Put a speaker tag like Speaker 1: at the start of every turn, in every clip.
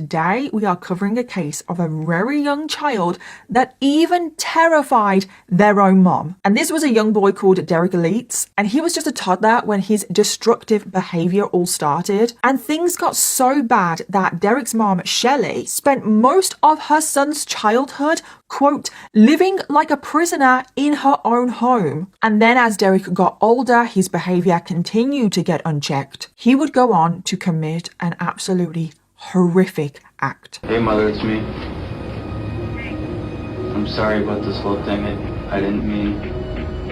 Speaker 1: today we are covering a case of a very young child that even terrified their own mom. And this was a young boy called Derek Leitz, and he was just a toddler when his destructive behavior all started. And things got so bad that Derek's mom, Shelley, spent most of her son's childhood, quote, living like a prisoner in her own home. And then as Derek got older, his behavior continued to get unchecked. He would go on to commit an absolutely horrific act.
Speaker 2: Hey mother, it's me. I'm sorry about this whole thing. I didn't mean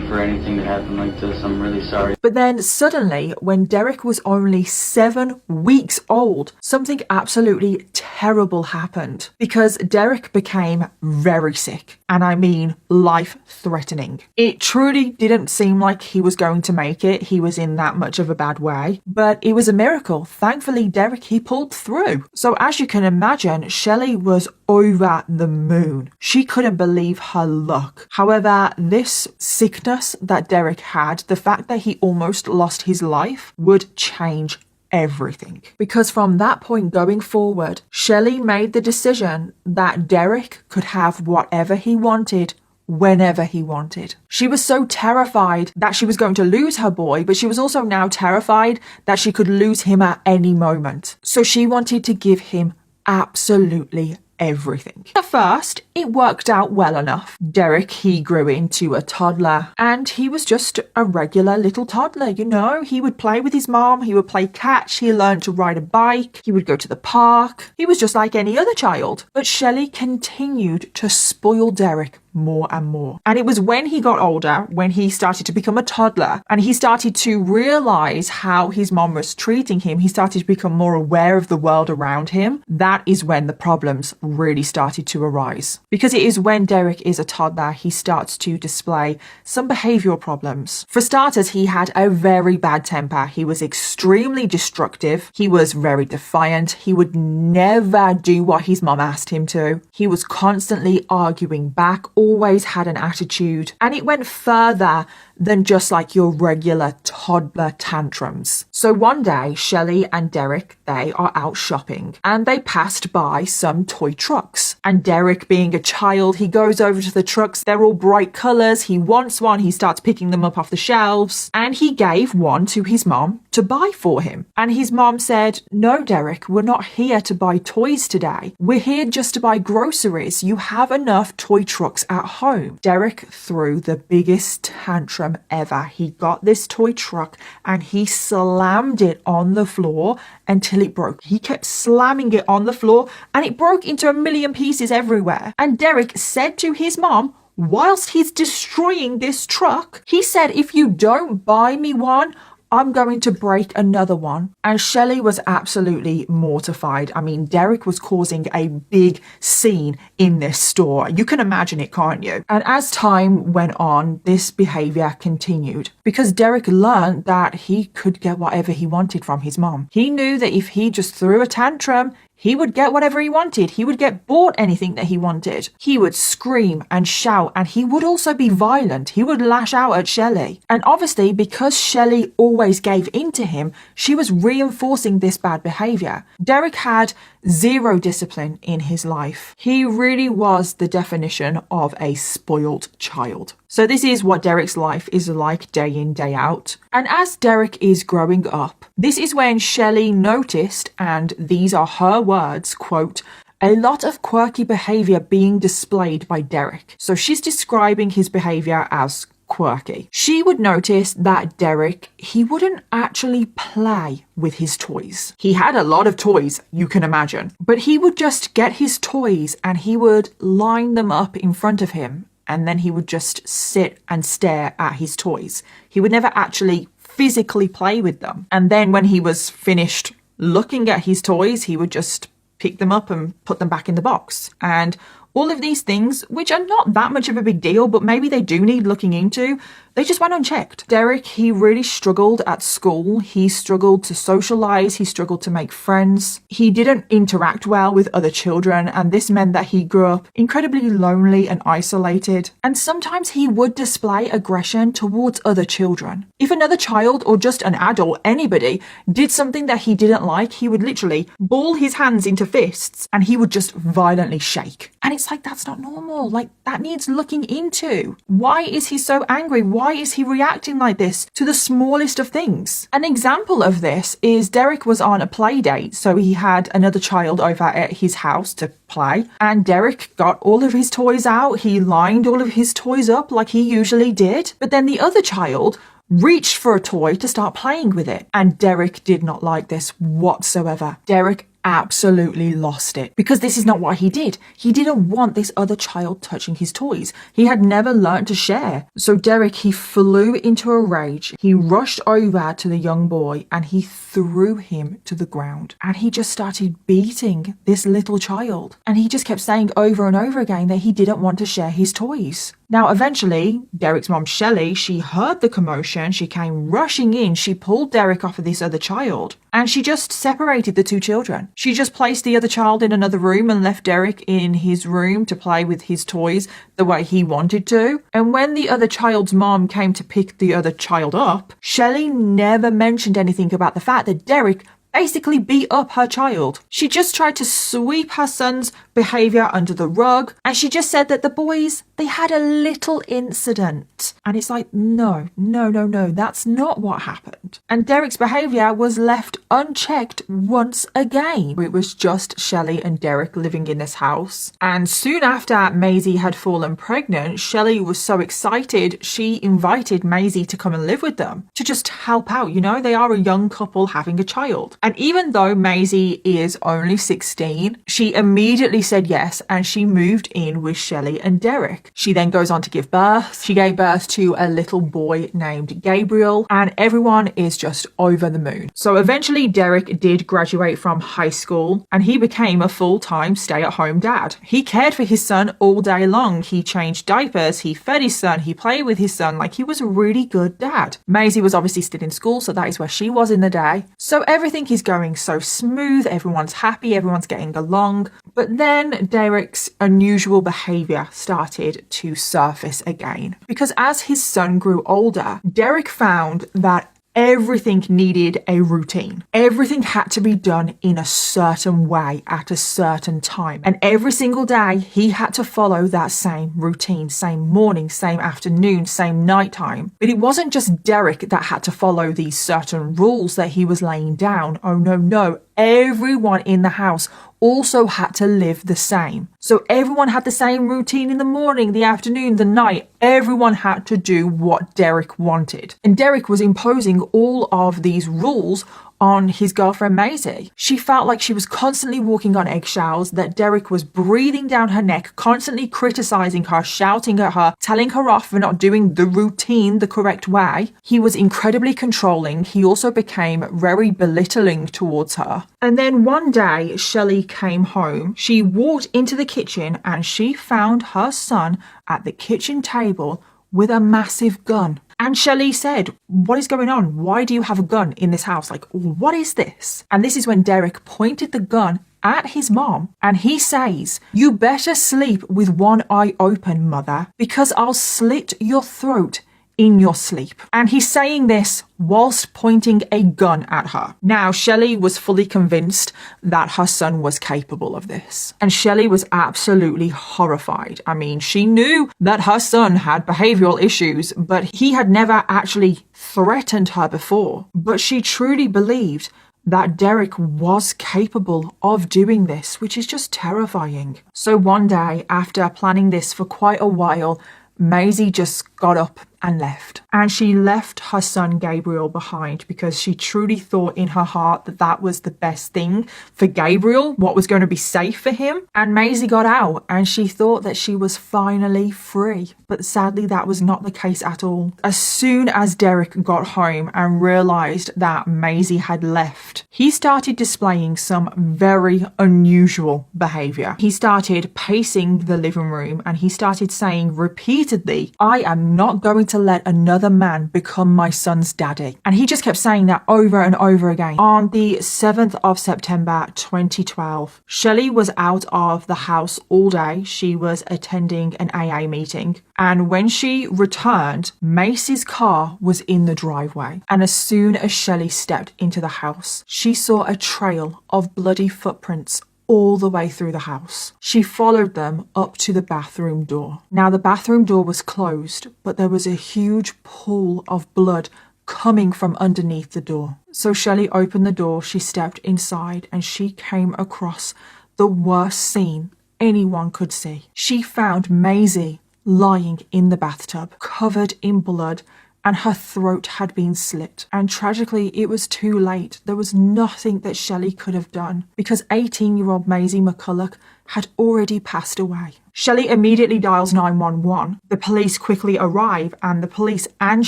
Speaker 2: for anything to happen like this. I'm really sorry.
Speaker 1: But then suddenly, when Derek was only 7 weeks old, something absolutely terrible happened, because Derek became very sick. And I mean life-threatening. It truly didn't seem like he was going to make it. He was in that much of a bad way. But it was a miracle. Thankfully, Derek, he pulled through. So as you can imagine, Shelley was over the moon. She couldn't believe her luck. However, this sickness that Derek had, the fact that he almost lost his life, would change everything. Because from that point going forward, Shelley made the decision that Derek could have whatever he wanted whenever he wanted. She was so terrified that she was going to lose her boy, but she was also now terrified that she could lose him at any moment. So she wanted to give him absolutely everything. At first, it worked out well enough. Derek, he grew into a toddler, and he was just a regular little toddler, you know. He would play with his mom, he would play catch, he learned to ride a bike, he would go to the park. He was just like any other child. But Shelley continued to spoil Derek more and more. And it was when he got older, when he started to become a toddler, and he started to realize how his mom was treating him, he started to become more aware of the world around him. That is when the problems really started to arise. Because it is when Derek is a toddler, he starts to display some behavioral problems. For starters, he had a very bad temper. He was extremely destructive. He was very defiant. He would never do what his mom asked him to. He was constantly arguing back, always had an attitude, and it went further than just like your regular toddler tantrums. So one day, Shelley and Derek, they are out shopping, and they passed by some toy trucks. And Derek, being a child, he goes over to the trucks. They're all bright colours. He wants one. He starts picking them up off the shelves, and he gave one to his mom to buy for him. And his mom said, "No, Derek, we're not here to buy toys today. We're here just to buy groceries. You have enough toy trucks at home." Derek threw the biggest tantrum ever. He got this toy truck and he slammed it on the floor until it broke. He kept slamming it on the floor and it broke into a million pieces everywhere. And Derek said to his mom, whilst he's destroying this truck, he said, "If you don't buy me one, I'm going to break another one." And Shelley was absolutely mortified. I mean, Derek was causing a big scene in this store. You can imagine it, can't you? And as time went on, this behavior continued because Derek learned that he could get whatever he wanted from his mom. He knew that if he just threw a tantrum, he would get whatever he wanted. He would get bought anything that he wanted. He would scream and shout, and he would also be violent. He would lash out at Shelley. And obviously, because Shelley always gave in to him, she was reinforcing this bad behavior. Derek had zero discipline in his life. He really was the definition of a spoiled child. So this is what Derek's life is like day in, day out. And as Derek is growing up, this is when Shelley noticed, and these are her words, quote, "a lot of quirky behavior being displayed by Derek." So she's describing his behavior as quirky. She would notice that Derek, he wouldn't actually play with his toys. He had a lot of toys, you can imagine, but he would just get his toys and he would line them up in front of him. And then he would just sit and stare at his toys. He would never actually physically play with them. And then when he was finished looking at his toys, he would just pick them up and put them back in the box. And All of these things, which are not that much of a big deal, but maybe they do need looking into, they just went unchecked. Derek, he really struggled at school. He struggled to socialize. He struggled to make friends. He didn't interact well with other children, and this meant that he grew up incredibly lonely and isolated. And sometimes he would display aggression towards other children. If another child or just an adult, anybody, did something that he didn't like, he would literally ball his hands into fists and he would just violently shake. And it's like, that's not normal. Like, that needs looking into. Why is he so angry? Why is he reacting like this to the smallest of things? An example of this is Derek was on a play date, so he had another child over at his house to play, and Derek got all of his toys out. He lined all of his toys up like he usually did, but then the other child reached for a toy to start playing with it, and Derek did not like this whatsoever. Derek absolutely lost it because this is not what he did. He didn't want this other child touching his toys. He had never learned to share. So Derek, he flew into a rage. He rushed over to the young boy and he threw him to the ground. And he just started beating this little child. And he just kept saying over and over again that he didn't want to share his toys. Now, eventually, Derek's mom, Shelley, she heard the commotion. She came rushing in. She pulled Derek off of this other child and she just separated the two children. She just placed the other child in another room and left Derek in his room to play with his toys the way he wanted to. And when the other child's mom came to pick the other child up, Shelley never mentioned anything about the fact that Derek basically beat up her child. She just tried to sweep her son's behavior under the rug, and she just said that the boys, they had a little incident. And it's like, no, that's not what happened. And Derek's behavior was left unchecked once again. It was just Shelley and Derek living in this house. And soon after Maisie had fallen pregnant, Shelley was so excited, she invited Maisie to come and live with them to just help out. You know, they are a young couple having a child. And even though Maisie is only 16, she immediately said yes, and she moved in with Shelley and Derek. She then goes on to give birth. She gave birth to a little boy named Gabriel, and everyone is just over the moon. So eventually Derek did graduate from high school, and he became a full-time stay-at-home dad. He cared for his son all day long. He changed diapers, he fed his son, he played with his son, like he was a really good dad. Maisie was obviously still in school, so that is where she was in the day. So everything is going so smooth, everyone's happy, everyone's getting along. But then Derek's unusual behaviour started to surface again. Because as his son grew older, Derek found that everything needed a routine. Everything had to be done in a certain way at a certain time. And every single day he had to follow that same routine, same morning, same afternoon, same nighttime. But it wasn't just Derek that had to follow these certain rules that he was laying down. Oh no. Everyone in the house also had to live the same. So everyone had the same routine in the morning, the afternoon, the night. Everyone had to do what Derek wanted. And Derek was imposing all of these rules on his girlfriend Maisie. She felt like she was constantly walking on eggshells, that Derek was breathing down her neck, constantly criticizing her, shouting at her, telling her off for not doing the routine the correct way. He was incredibly controlling. He also became very belittling towards her. And then one day, Shelley came home. She walked into the kitchen and she found her son at the kitchen table with a massive gun. And Shelley said, "What is going on? Why do you have a gun in this house? Like, what is this?" And this is when Derek pointed the gun at his mom and he says, "You better sleep with one eye open, mother, because I'll slit your throat in your sleep." And he's saying this whilst pointing a gun at her. Now, Shelley was fully convinced that her son was capable of this. And Shelley was absolutely horrified. I mean, she knew that her son had behavioral issues, but he had never actually threatened her before. But she truly believed that Derek was capable of doing this, which is just terrifying. So one day, after planning this for quite a while, Maisie just got up and left. And she left her son Gabriel behind because she truly thought in her heart that that was the best thing for Gabriel, what was going to be safe for him. And Maisie got out and she thought that she was finally free. But sadly, that was not the case at all. As soon as Derek got home and realised that Maisie had left, he started displaying some very unusual behaviour. He started pacing the living room and he started saying repeatedly, "I am not going to let another man become my son's daddy." And he just kept saying that over and over again. On the 7th of September 2012, Shelley was out of the house all day. She was attending an AA meeting. And when she returned, Macy's car was in the driveway. And as soon as Shelley stepped into the house, she saw a trail of bloody footprints all the way through the house. She followed them up to the bathroom door. Now, the bathroom door was closed, but there was a huge pool of blood coming from underneath the door. So Shelley opened the door, she stepped inside, and she came across the worst scene anyone could see. She found Maisie lying in the bathtub, covered in blood, and her throat had been slit. And tragically, it was too late. There was nothing that Shelley could have done because 18-year-old Maisie McCulloch had already passed away. Shelley immediately dials 911. The police quickly arrive and the police and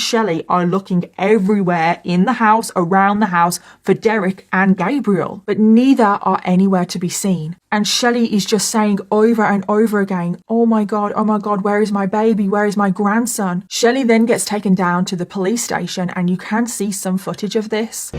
Speaker 1: Shelley are looking everywhere in the house, around the house for Derek and Gabriel, but neither are anywhere to be seen. And Shelley is just saying over and over again, oh my God, where is my baby? Where is my grandson? Shelley then gets taken down to the police station and you can see some footage of this.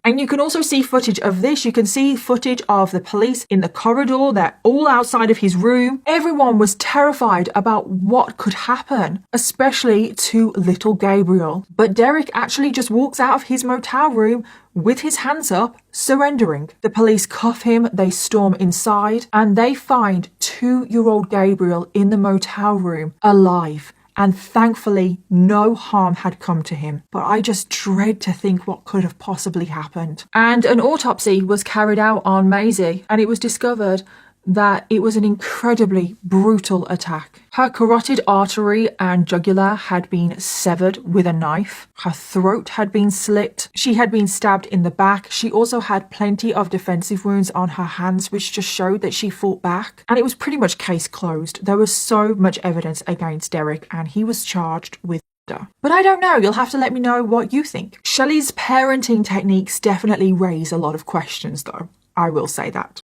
Speaker 1: And you can also see footage of this. You can see footage of the police in the corridor. They're all outside of his room. Everyone was terrified about what could happen, especially to little Gabriel. But Derek actually just walks out of his motel room with his hands up, surrendering. The police cuff him, they storm inside, and they find 2-year-old Gabriel in the motel room alive. And thankfully, no harm had come to him. But I just dread to think what could have possibly happened. And an autopsy was carried out on Maisie, and it was discovered that it was an incredibly brutal attack. Her carotid artery and jugular had been severed with a knife. Her throat had been slit. She had been stabbed in the back. She also had plenty of defensive wounds on her hands, which just showed that she fought back. And it was pretty much case closed. There was so much evidence against Derek, and he was charged with murder. But I don't know. You'll have to let me know what you think. Shelley's parenting techniques definitely raise a lot of questions, though. I will say that.